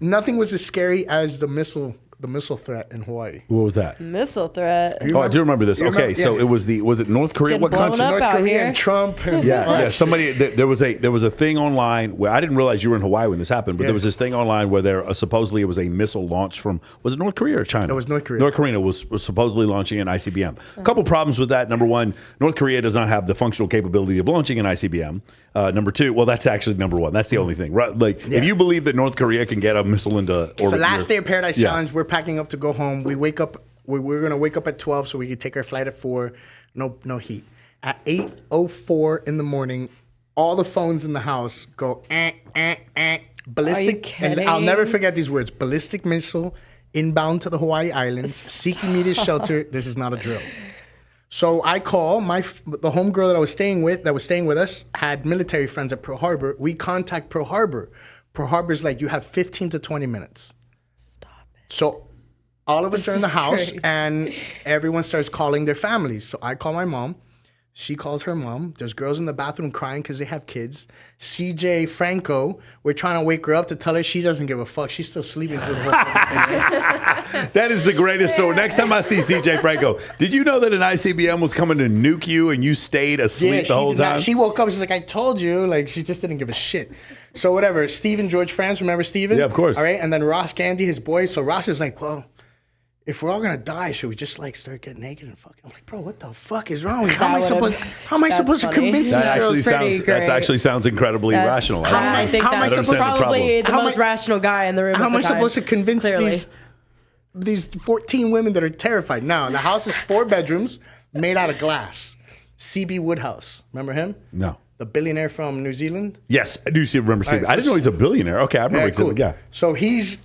nothing was as scary as the missile threat in Hawaii. What was that? Missile threat. Oh, I do remember this. Okay, so yeah. was it North Korea? Getting What blown country? up North out Korea here. and Trump. And Yeah. Somebody there was a thing online where I didn't realize you were in Hawaii when this happened, but there was this thing online where there supposedly it was a missile launch from, was it North Korea or China? It was North Korea. North Korea was supposedly launching an ICBM. A couple problems with that. Number one, North Korea does not have the functional capability of launching an ICBM. Number two, well, that's actually number one. That's the only thing, right? Like, if you believe that North Korea can get a missile into orbit, it's the last day of Paradise Challenge. We're packing up to go home. We wake up. We're gonna wake up at 12 so we can take our flight at 4. No heat. At 8:04 in the morning, all the phones in the house go ballistic. And I'll never forget these words: ballistic missile inbound to the Hawaii Islands, seeking immediate shelter. This is not a drill. So I call the homegirl that was staying with us had military friends at Pearl Harbor. We contact Pearl Harbor. Pearl Harbor's like, you have 15 to 20 minutes. Stop it. So all of us are in the house and everyone starts calling their families. So I call my mom. She calls her mom. There's girls in the bathroom crying because they have kids. CJ Franco, we're trying to wake her up to tell her she doesn't give a fuck. She's still sleeping through the whole thing. That is the greatest. So next time I see CJ Franco, did you know that an ICBM was coming to nuke you and you stayed asleep the whole time? She woke up. She's like, I told you. Like, she just didn't give a shit. So whatever. Steven George France, remember Steven? Yeah, of course. All right. And then Ross Gandy, his boy. So Ross is like, well, if we're all gonna die, should we just like start getting naked and fucking? I'm like, bro, what the fuck is wrong with you? How am I supposed to convince these girls? That actually sounds incredibly rational. I think that's probably the most rational guy in the room. How am I supposed to convince these 14 women that are terrified? Now, the house is 4 bedrooms made out of glass. C.B. Woodhouse, remember him? No. The billionaire from New Zealand? Yes, I do remember seeing that. I didn't know he's a billionaire. Okay, I remember exactly. Yeah. So he's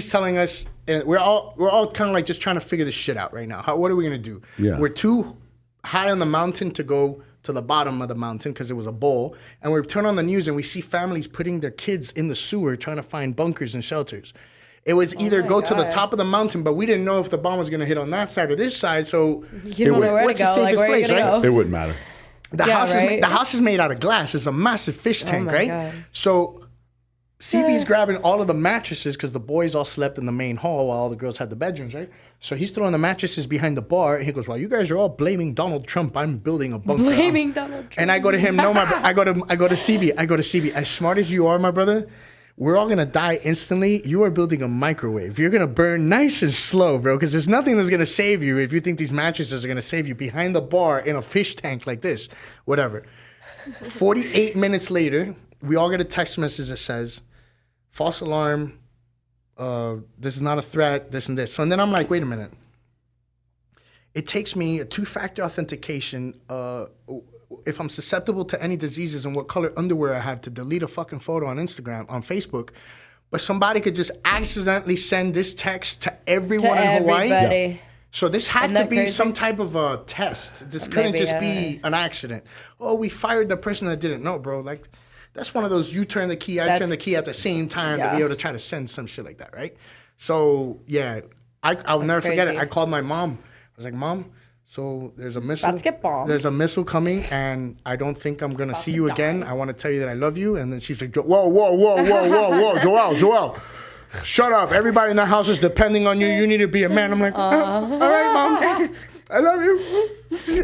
telling us, and we're all kind of like just trying to figure this shit out right now. What are we gonna do? Yeah. We're too high on the mountain to go to the bottom of the mountain because it was a bowl, and we turn on the news and we see families putting their kids in the sewer trying to find bunkers and shelters. It was either go to the top of the mountain, but we didn't know if the bomb was gonna hit on that side or this side. So you don't know where to go. Like, where are you gonna go? It wouldn't matter. The house is made out of glass. It's a massive fish tank, right? God. So CB's grabbing all of the mattresses because the boys all slept in the main hall while all the girls had the bedrooms, right? So he's throwing the mattresses behind the bar, and he goes, "Well, you guys are all blaming Donald Trump. I'm building a bunker." Blaming Donald Trump. And I go to him, no, I go to CB. I go to CB. As smart as you are, my brother, we're all gonna die instantly. You are building a microwave. You're gonna burn nice and slow, bro, because there's nothing that's gonna save you if you think these mattresses are gonna save you behind the bar in a fish tank like this. Whatever. 48 minutes later, we all get a text message that says, false alarm, this is not a threat, this and this. So and then I'm like, wait a minute. It takes me a 2-factor authentication if I'm susceptible to any diseases and what color underwear I have to delete a fucking photo on Instagram, on Facebook. But somebody could just accidentally send this text to everyone in Hawaii. Yeah. So this had to be some type of a test. This couldn't just be an accident. Oh, we fired the person that didn't know, bro. Like, that's one of those, you turn the key, I turn the key at the same time to be able to try to send some shit like that, right? So, yeah, I'll never forget it. I called my mom. I was like, Mom, so there's a missile. About to get bombed. There's a missile coming, and I don't think I'm going to see you again. I want to tell you that I love you. And then she's like, whoa, Joel. Shut up. Everybody in the house is depending on you. You need to be a man. I'm like, all right, Mom. I love you.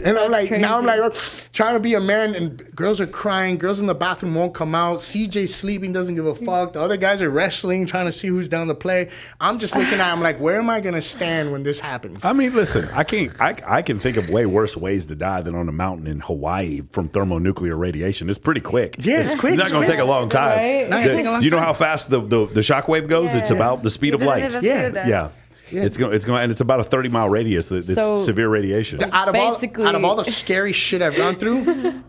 And I'm like, now I'm like trying to be a man, and girls are crying. Girls in the bathroom won't come out. CJ's sleeping, doesn't give a fuck. The other guys are wrestling, trying to see who's down to play. I'm just looking at him like, where am I gonna stand when this happens? I mean, listen, I can think of way worse ways to die than on a mountain in Hawaii from thermonuclear radiation. It's pretty quick. Yeah, it's quick. It's not gonna take a long time. Right? Do you know how fast the shockwave goes? It's about the speed of light. Yeah. It's going, and it's about a 30-mile radius. It's severe radiation. Out of all the scary shit I've gone through,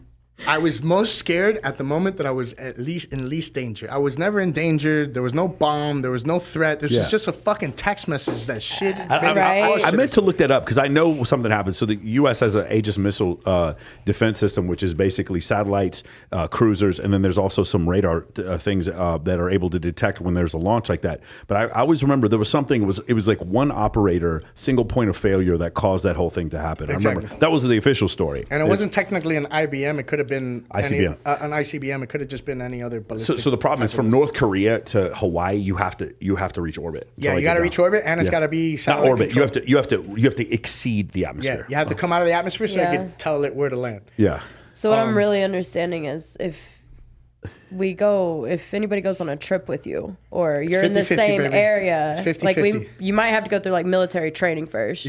I was most scared at the moment that I was in least danger. I was never in danger. There was no bomb. There was no threat. This was just a fucking text message that shit. I meant to look that up because I know something happened. So the U.S. has an Aegis missile defense system, which is basically satellites, cruisers, and then there's also some radar things that are able to detect when there's a launch like that. But I always remember there was something. It was like one operator, single point of failure that caused that whole thing to happen. Exactly. I remember that was the official story. And it wasn't technically an IBM. It could have been been ICBM. an ICBM. It could have just been any other ballistic. So the problem is from North Korea to Hawaii, you have to reach orbit. Yeah, you got to reach orbit, and it's got to be not orbit. controlled. You have to exceed the atmosphere. Yeah, you have to come out of the atmosphere so they can tell it where to land. Yeah. So what I'm really understanding is if anybody goes on a trip with you or you're in the same area, It's 50-50. like you might have to go through like military training first.